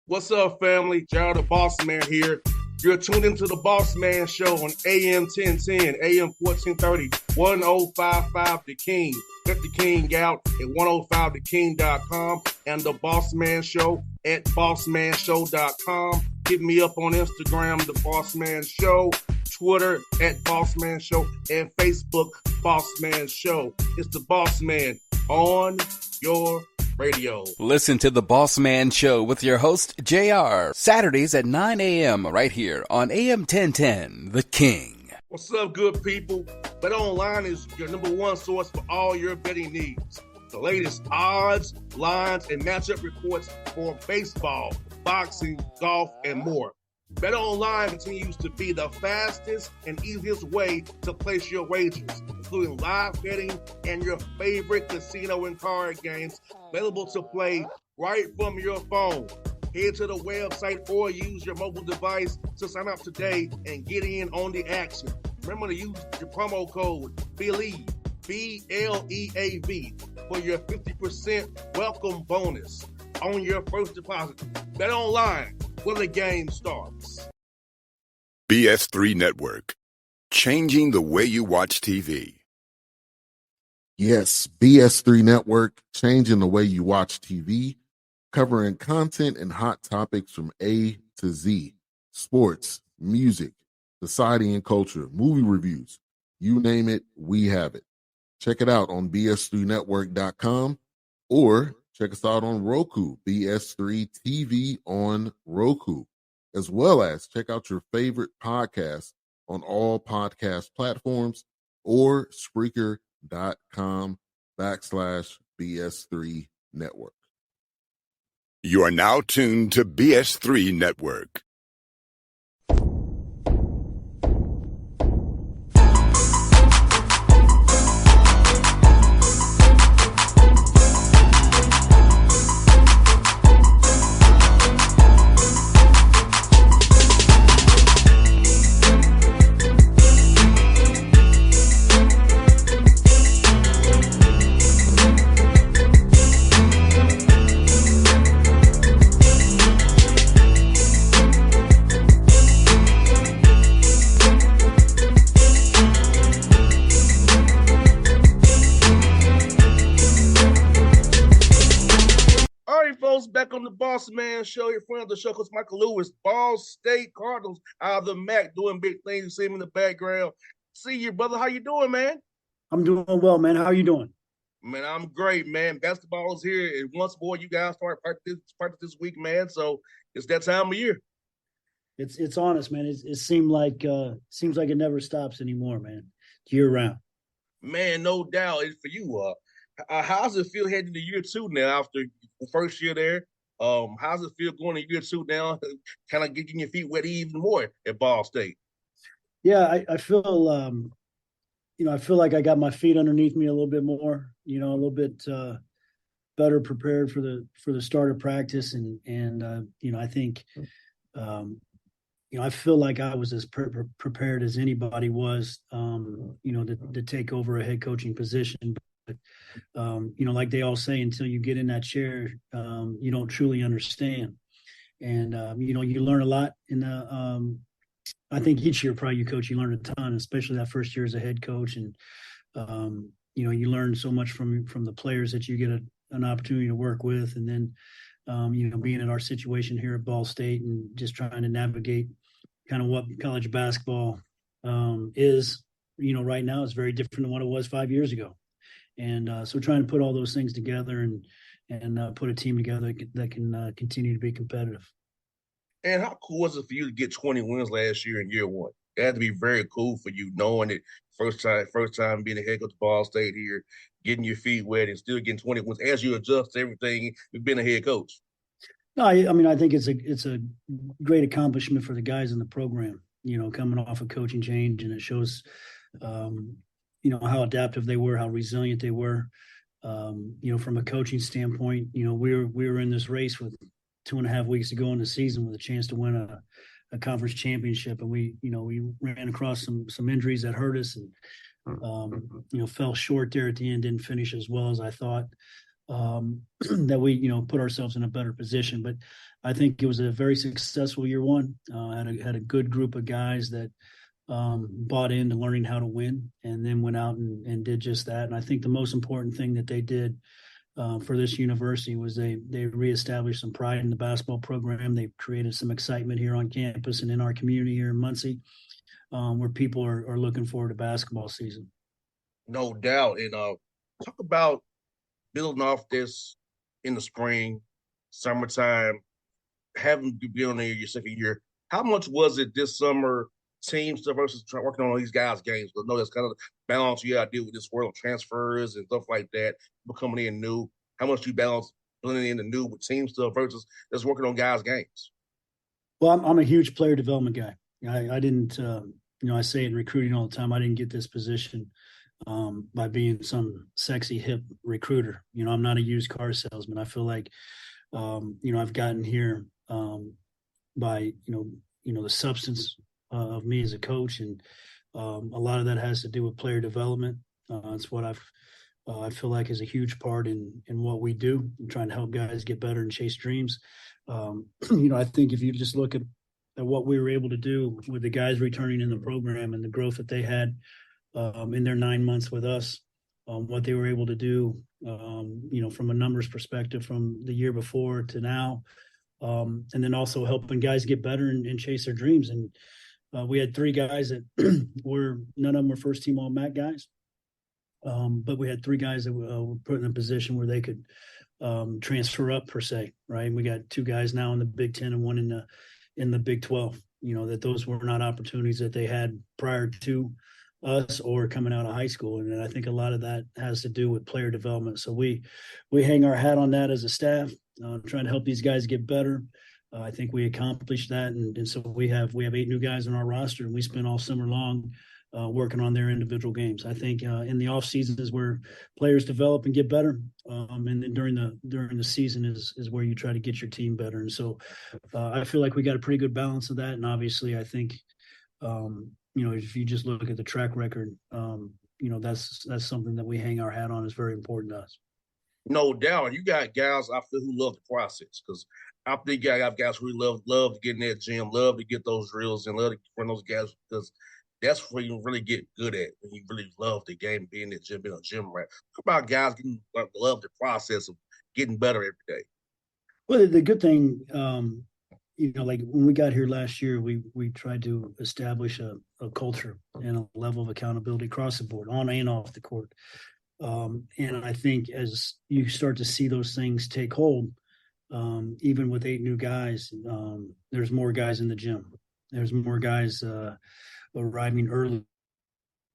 What's up, family? Gerald the Bossman here. You're tuned into the Bossman Show on AM 1010, AM 1430, 1055 The King. Let the King out at 105theking.com and the Bossman Show at bossmanshow.com. Hit me up on Instagram, the Bossman Show, Twitter at Bossman Show, and Facebook, Bossman Show. It's the Bossman on your radio. Listen to the Bossman Show with your host, JR, Saturdays at 9 a.m. right here on AM 1010, The King. What's up, good people? BetOnline is your number one source for all your betting needs. The latest odds, lines, and matchup reports for baseball, boxing, golf, and more. BetOnline continues to be the fastest and easiest way to place your wagers, including live betting and your favorite casino and card games available to play right from your phone. Head to the website or use your mobile device to sign up today and get in on the action. Remember to use your promo code BELIEVE, B-L-E-A-V, for your 50% welcome bonus on your first deposit. BetOnline, where the game starts. BS3 Network, changing the way you watch TV. Yes, BS3 Network, changing the way you watch TV, covering content and hot topics from A to Z, sports, music, society and culture, movie reviews, you name it, we have it. Check it out on bs3network.com or check us out on Roku, BS3 TV on Roku, as well as check out your favorite podcast on all podcast platforms or Spreaker.com/BS3 Network. You are now tuned to BS3 Network. Back on the Bossman Show, your friend of the show, Coach Michael Lewis, Ball State Cardinals out of the MAC, doing big things. You see him in the background. See you, brother. How you doing, man? I'm doing well, man. How are you doing? Man, I'm great, man. Basketball is here. And once more, you guys start practice this week, man. So it's that time of year. It's honest, man. It seems like it never stops anymore, man. It's year round. Man, no doubt. It's for you. How's it feel heading to year two now after the first year there? How's it feel going to year two now, kind of getting your feet wet even more at Ball State? Yeah, I feel, I feel like I got my feet underneath me a little bit more, a little bit better prepared for the start of practice. And I think, I feel like I was as prepared as anybody was, to take over a head coaching position. Like they all say, until you get in that chair, you don't truly understand. And, you learn a lot I think each year probably you coach, you learn a ton, especially that first year as a head coach. And, you learn so much from the players that you get an opportunity to work with. And then, being in our situation here at Ball State and just trying to navigate kind of what college basketball is, right now is very different than what it was 5 years ago. And so trying to put all those things together and put a team together that can continue to be competitive. And how cool was it for you to get 20 wins last year in year one? It had to be very cool for you, knowing it first time being a head coach of Ball State here, getting your feet wet and still getting 20 wins as you adjust to everything you've been a head coach. No, I think it's a great accomplishment for the guys in the program, coming off a coaching change, and it shows how adaptive they were, how resilient they were. From a coaching standpoint, we were in this race with 2.5 weeks to go in the season with a chance to win a conference championship. And we ran across some injuries that hurt us and, fell short there at the end, didn't finish as well as I thought. that we, put ourselves in a better position. But I think it was a very successful year one. Had a good group of guys that bought into learning how to win, and then went out and did just that. And I think the most important thing that they did for this university was they reestablished some pride in the basketball program. They created some excitement here on campus and in our community here in Muncie, where people are looking forward to basketball season. No doubt. And talk about building off this in the spring, summertime, having to be on there your second year. How much was it this summer, team stuff versus working on these guys' games? But no, that's kind of the balance you got to deal with this world of transfers and stuff like that, becoming in new. How much you balance blending in the new with team stuff versus just working on guys' games? Well, I'm a huge player development guy. I didn't, I say it in recruiting all the time. I didn't get this position by being some sexy hip recruiter. I'm not a used car salesman. I feel like, I've gotten here by, the substance of me as a coach. And a lot of that has to do with player development. It's what I feel like is a huge part in what we do, in trying to help guys get better and chase dreams. I think if you just look at what we were able to do with the guys returning in the program and the growth that they had in their 9 months with us, what they were able to do, from a numbers perspective from the year before to now, and then also helping guys get better and chase their dreams. And we had 3 guys that none of them were first team all MAC guys. But we had 3 guys that were put in a position where they could transfer up per se, right? And we got 2 guys now in the Big Ten and 1 in the Big 12. That those were not opportunities that they had prior to us or coming out of high school. And I think a lot of that has to do with player development. So we hang our hat on that as a staff, trying to help these guys get better. I think we accomplished that, and so we have 8 new guys on our roster, and we spent all summer long working on their individual games. I think in the off season is where players develop and get better, and then during the season is where you try to get your team better. And so I feel like we got a pretty good balance of that. And obviously, I think if you just look at the track record, that's something that we hang our hat on is very important to us. No doubt. You got guys I feel who love the process, because I think I got guys who love to get in that gym, love to get those drills, and love to run those guys, because that's where you really get good at, when you really love the game, being in the gym, being a gym rat. Talk about guys getting love the process of getting better every day. Well, the good thing, like when we got here last year, we tried to establish a culture and a level of accountability across the board, on and off the court. And I think as you start to see those things take hold, even with 8 new guys, there's more guys in the gym. There's more guys arriving early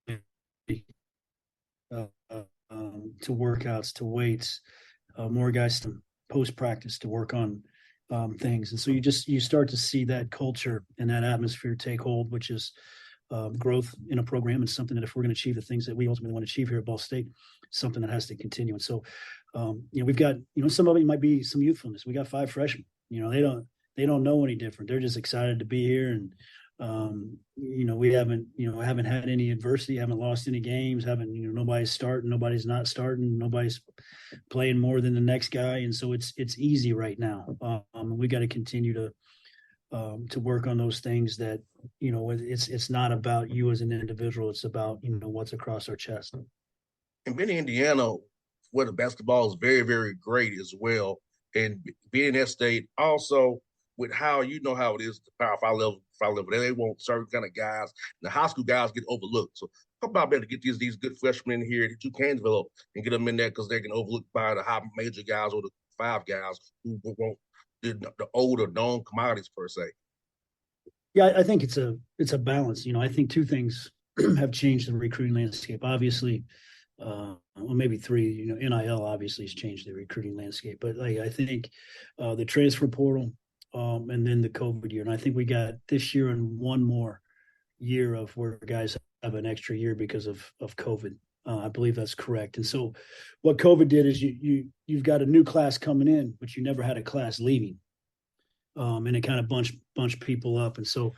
to workouts, to weights, more guys to post practice to work on things. And so you start to see that culture and that atmosphere take hold, which is growth in a program, and something that if we're going to achieve the things that we ultimately want to achieve here at Ball State, something that has to continue. And so, we've got, some of it might be some youthfulness. We got 5 freshmen. They don't know any different. They're just excited to be here. And we haven't had any adversity, haven't lost any games, nobody's starting, nobody's not starting, nobody's playing more than the next guy. And so it's easy right now. We got to continue to work on those things that, it's not about you as an individual. It's about, what's across our chest. And being in Indiana, where the basketball is very, very great as well, and being in that state also, with how it is, the Power 5 level, they want certain kind of guys. The high school guys get overlooked. So how about better to get these good freshmen in here that you can develop and get them in there, because they can overlook by the high major guys or the 5 guys who won't the older known commodities per se. Yeah, I think it's a balance. I think 2 things have changed the recruiting landscape. Obviously, well, maybe 3. NIL obviously has changed the recruiting landscape, but I think the transfer portal, and then the COVID year, and I think we got this year and 1 more year of where guys have an extra year because of COVID. I believe that's correct. And so, what COVID did is you've got a new class coming in, but you never had a class leaving. And it kind of bunched people up. And so,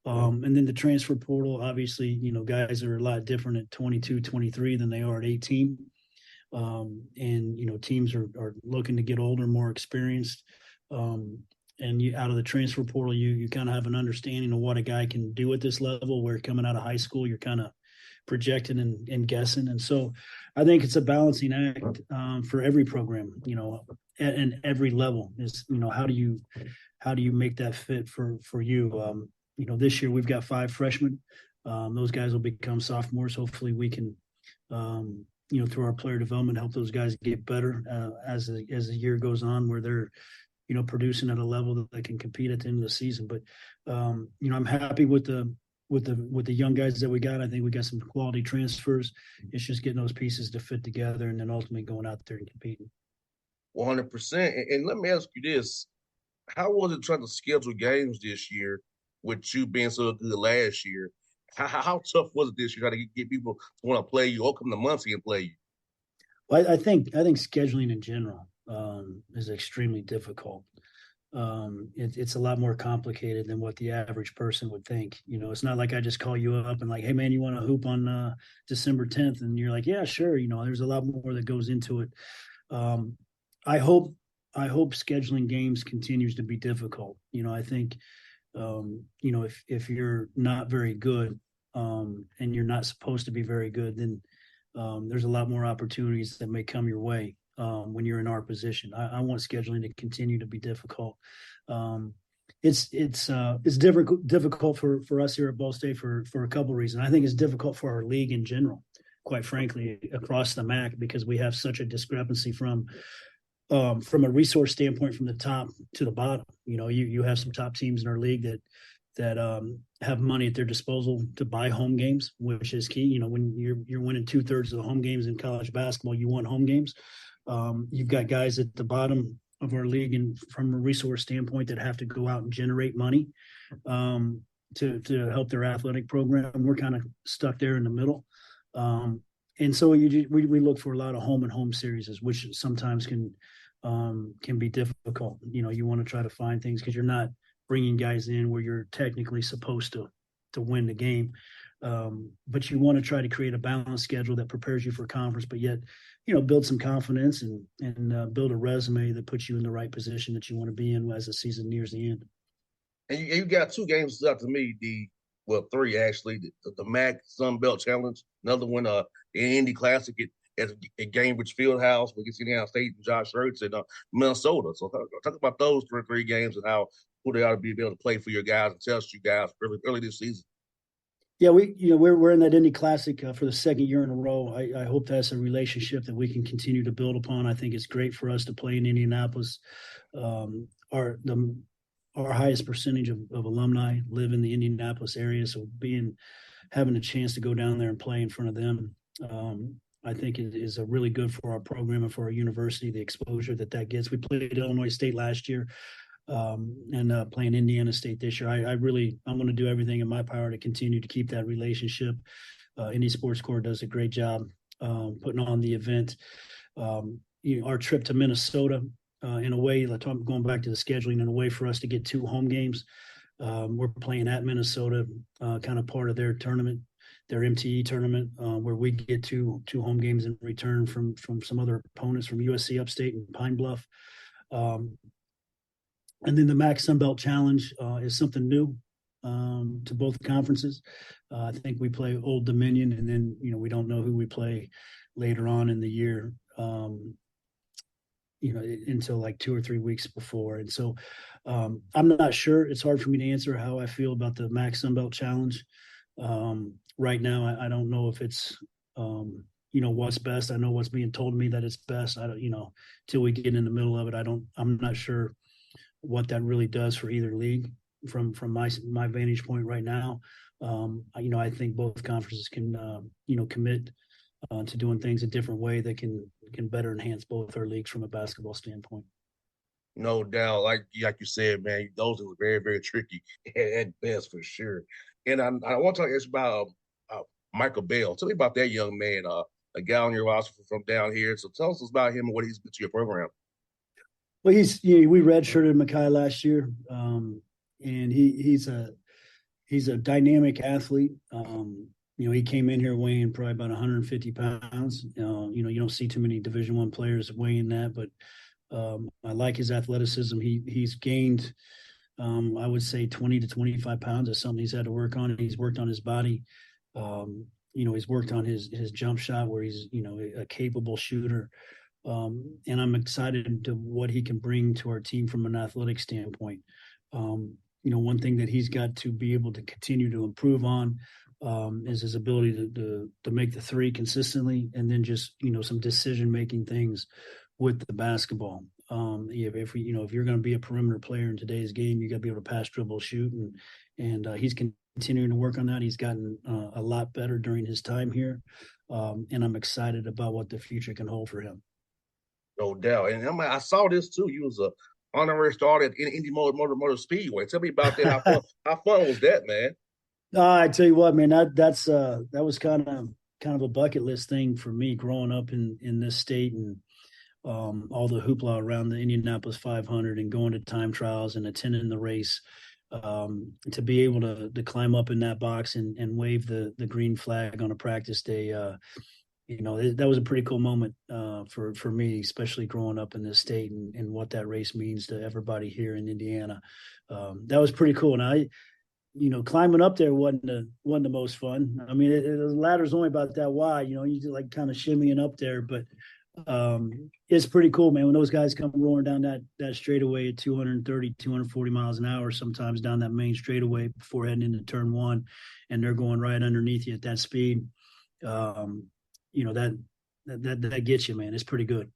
and then the transfer portal, obviously, guys are a lot different at 22, 23 than they are at 18. And teams are looking to get older, more experienced. And out of the transfer portal, you kind of have an understanding of what a guy can do at this level. Where coming out of high school, you're kind of projecting and guessing. And so I think it's a balancing act for every program, and every level is, how do you make that fit for you? This year we've got 5 freshmen. Those guys will become sophomores. Hopefully we can, through our player development, help those guys get better as the year goes on, where they're, producing at a level that they can compete at the end of the season. But, I'm happy with the young guys that we got. I think we got some quality transfers. It's just getting those pieces to fit together and then ultimately going out there and competing. 100%. And let me ask you this. How was it trying to schedule games this year with you being so good last year? How tough was it this year? How to get people to want to play you or come to Muncie and play you? Well, I think scheduling in general is extremely difficult. It's a lot more complicated than what the average person would think. It's not like I just call you up and like, hey man, you want to hoop on December 10th? And you're like, yeah, sure. There's a lot more that goes into it. I hope scheduling games continues to be difficult. I think, if you're not very good and you're not supposed to be very good, then there's a lot more opportunities that may come your way when you're in our position. I want scheduling to continue to be difficult. It's difficult for us here at Ball State for a couple of reasons. I think it's difficult for our league in general, quite frankly, across the MAC, because we have such a discrepancy from a resource standpoint, from the top to the bottom. You have some top teams in our league that have money at their disposal to buy home games, which is key. When you're winning 2/3 of the home games in college basketball, you want home games. You've got guys at the bottom of our league, and from a resource standpoint, that have to go out and generate money to help their athletic program. We're kind of stuck there in the middle. And so we look for a lot of home and home series, which sometimes can be difficult. You want to try to find things because you're not bringing guys in where you're technically supposed to win the game. But you want to try to create a balanced schedule that prepares you for conference, but yet, build some confidence and build a resume that puts you in the right position that you want to be in as the season nears the end. And you got 2 games up to me, 3 actually. The MAC Sun Belt Challenge, another one, the Indy Classic at Gainbridge Fieldhouse against Indiana State and Josh Hurts in Minnesota. So talk about those 3 games and who they ought to be able to play for your guys and test you guys early this season. Yeah, we're in that Indy Classic for the second year in a row. I hope that's a relationship that we can continue to build upon. I think it's great for us to play in Indianapolis. Our highest percentage of alumni live in the Indianapolis area, so having a chance to go down there and play in front of them, I think it is really good for our program and for our university, the exposure that gets. We played Illinois State last year. And playing Indiana State this year. I'm going to do everything in my power to continue to keep that relationship. Indy Sports Corps does a great job putting on the event. Our trip to Minnesota, in a way, going back to the scheduling, in a way for us to get 2 home games. We're playing at Minnesota, kind of part of their tournament, their MTE tournament, where we get two home games in return from some other opponents from USC Upstate and Pine Bluff. And then the MAC Sun Belt Challenge is something new to both conferences. I think we play Old Dominion, and then we don't know who we play later on in the year. Until like 2 or 3 weeks before. And so I'm not sure. It's hard for me to answer how I feel about the MAC Sun Belt Challenge. Right now, I don't know if it's what's best. I know what's being told to me that it's best. I don't, till we get in the middle of it, I'm not sure what that really does for either league from my vantage point right now. I think both conferences can commit to doing things a different way that can better enhance both our leagues from a basketball standpoint. No doubt, like you said, man, those are very, very tricky at best for sure. And I want to talk about Michael Bell. Tell me about that young man, a guy on your roster from down here. So tell us about him and what he's been to your program. Well, we redshirted Mekhi last year, and he's a dynamic athlete. he came in here weighing probably about 150 pounds. You don't see too many Division I players weighing that, but I like his athleticism. He's gained, I would say, 20 to 25 pounds. Is something he's had to work on. He's worked on his body. He's worked on his jump shot, where he's a capable shooter. And I'm excited to what he can bring to our team from an athletic standpoint. One thing that he's got to be able to continue to improve on is his ability to make the three consistently, and then just some decision making things with the basketball. If you're going to be a perimeter player in today's game, you got to be able to pass, dribble, shoot, and he's continuing to work on that. He's gotten a lot better during his time here, and I'm excited about what the future can hold for him. No doubt. And I saw this too. You was a honorary starter at Indy Motor Speedway. Tell me about that. How fun was that, man? I tell you what, man, that was kind of a bucket list thing for me growing up in this state, and all the hoopla around the Indianapolis 500 and going to time trials and attending the race. To be able to climb up in that box and wave the green flag on a practice day, that was a pretty cool moment for me, especially growing up in this state and what that race means to everybody here in Indiana. That was pretty cool. And climbing up there wasn't the most fun. I mean, the ladder's only about that wide. You just like kind of shimmying up there, but it's pretty cool, man. When those guys come roaring down that straightaway at 230, 240 miles an hour, sometimes down that main straightaway before heading into turn one, and they're going right underneath you at that speed. That gets you, man. It's pretty good.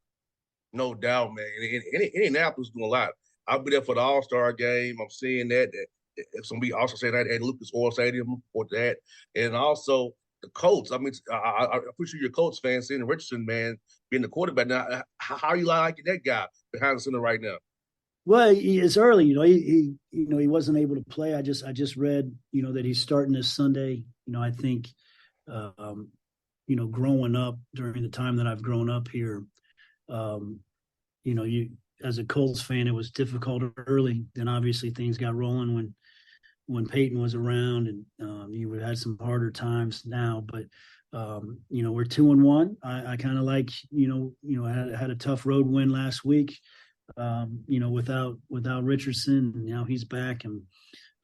No doubt, man. Indianapolis doing a lot. I'll be there for the All-Star game. I'm seeing that. Somebody also say that at Lucas Oil Stadium for that, and also the Colts. I mean, I'm pretty sure you're a Colts fan. Seeing Richardson, man, being the quarterback now. How are you liking that guy behind the center right now? Well, it's early. He wasn't able to play. I just read, that he's starting this Sunday. I think, growing up during the time that I've grown up here, you as a Colts fan, it was difficult early. Then obviously things got rolling when Peyton was around, and you had some harder times now. But we're 2-1. I kind of like I had a tough road win last week. Without Richardson, and now he's back, and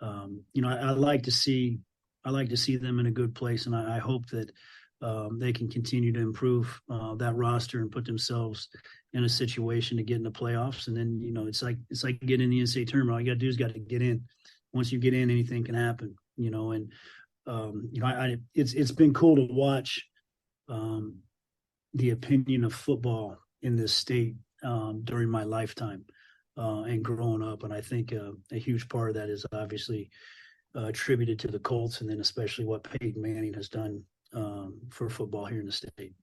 I like to see them in a good place, and I hope that they can continue to improve that roster and put themselves in a situation to get in the playoffs. And then it's like getting in the NCAA tournament. All you got to do is got to get in. Once you get in, anything can happen. It's been cool to watch the opinion of football in this state during my lifetime and growing up. And I think a huge part of that is obviously attributed to the Colts, and then especially what Peyton Manning has done for football here in the state.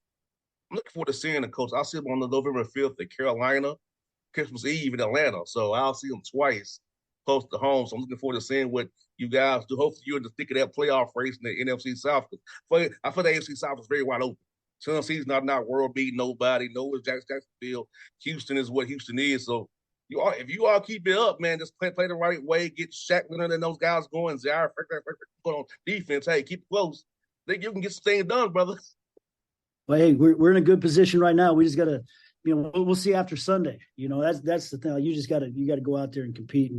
I'm looking forward to seeing the Colts. I'll see them on the November 5th at Carolina, Christmas Eve in Atlanta. So I'll see them twice close to home. So I'm looking forward to seeing what you guys do. Hopefully you're in the thick of that playoff race in the NFC South. I feel the AFC South is very wide open. Tennessee's not world beating nobody. No, it's Jacksonville. Houston is what Houston is. So if you all keep it up, man, just play the right way, get Shaq Leonard and those guys going, Zaire going on defense. Hey, keep it close. Think you can get some things done, brother. Well, hey, we're in a good position right now. We just got to, we'll see after Sunday. That's the thing. You got to go out there and compete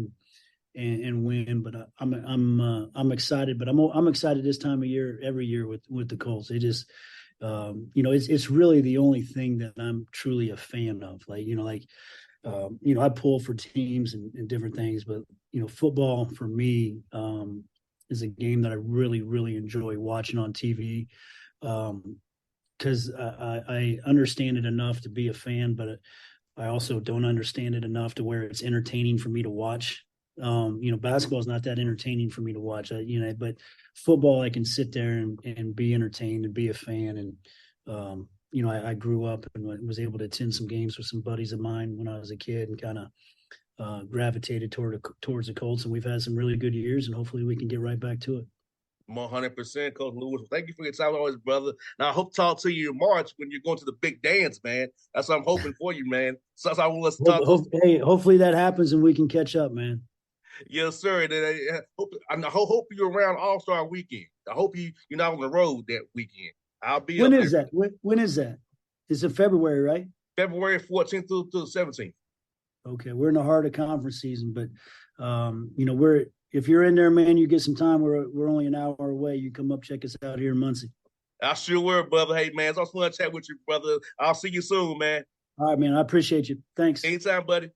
and win. But I'm excited. But I'm excited this time of year, every year with the Colts. They just, it's really the only thing that I'm truly a fan of. I pull for teams and different things, but football for me is a game that I really, really enjoy watching on TV. Because I understand it enough to be a fan, but I also don't understand it enough to where it's entertaining for me to watch. Basketball is not that entertaining for me to watch, but football, I can sit there and be entertained and be a fan. And, I grew up and was able to attend some games with some buddies of mine when I was a kid, and kind of gravitated towards the Colts. And we've had some really good years, and hopefully we can get right back to it. 100%, Coach Lewis. Thank you for your time always, brother. Now, I hope to talk to you in March when you're going to the big dance, man. That's what I'm hoping for you, man. So I want us to talk. Hopefully that happens and we can catch up, man. Yes, sir. And I hope you're around All-Star weekend. I hope you're not on the road that weekend. I'll be When up is there. that? When is that? It's in February, right? February 14th through the 17th. Okay, we're in the heart of conference season, but we're if you're in there, man, you get some time. We're only an hour away. You come up, check us out here in Muncie. I sure will, brother. Hey, man, it's also fun to chat with you, brother. I'll see you soon, man. All right, man. I appreciate you. Thanks. Anytime, buddy.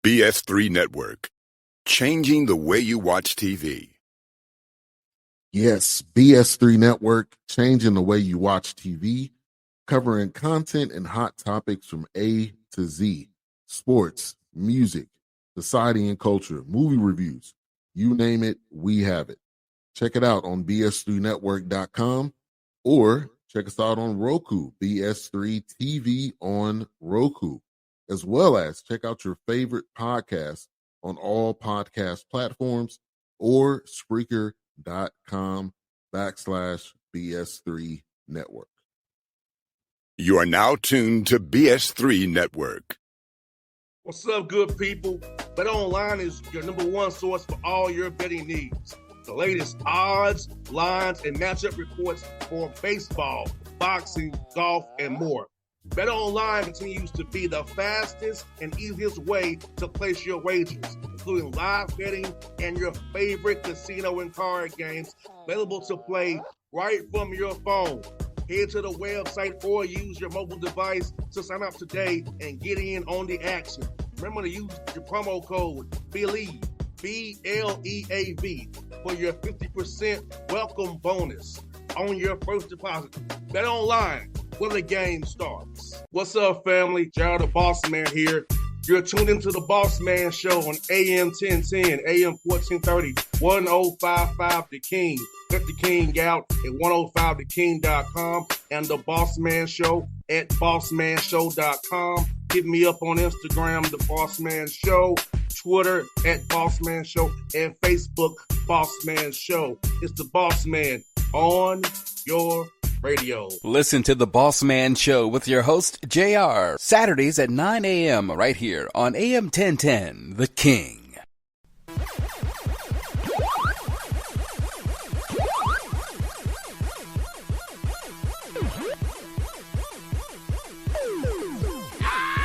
BS3 Network. Changing the way you watch TV. Yes, BS3 Network, changing the way you watch TV, covering content and hot topics from A to Z. Sports, music, society and culture, movie reviews. You name it, we have it. Check it out on bs3network.com or check us out on Roku, BS3 TV on Roku, as well as check out your favorite podcast on all podcast platforms or Spreaker.com/BS3 Network. You are now tuned to BS3 Network. What's up, good people? BetOnline is your number one source for all your betting needs. The latest odds, lines, and matchup reports for baseball, boxing, golf, and more. BetOnline continues to be the fastest and easiest way to place your wagers, including live betting and your favorite casino and card games available to play right from your phone. Head to the website or use your mobile device to sign up today and get in on the action. Remember to use your promo code BELIEVE, BLEAV, for your 50% welcome bonus on your first deposit. Bet online where the game starts. What's up, family? Jared the Bossman here. You're tuned into the Bossman Show on AM 1010, AM 1430, 1055 The King. Check The King out at 105theking.com and the Bossman Show at bossmanshow.com. Hit me up on Instagram, The Bossman Show, Twitter at Bossman Show, and Facebook, Bossman Show. It's the Bossman on your radio. Listen to The Bossman Show with your host, JR, Saturdays at 9 a.m. right here on AM 1010, The King.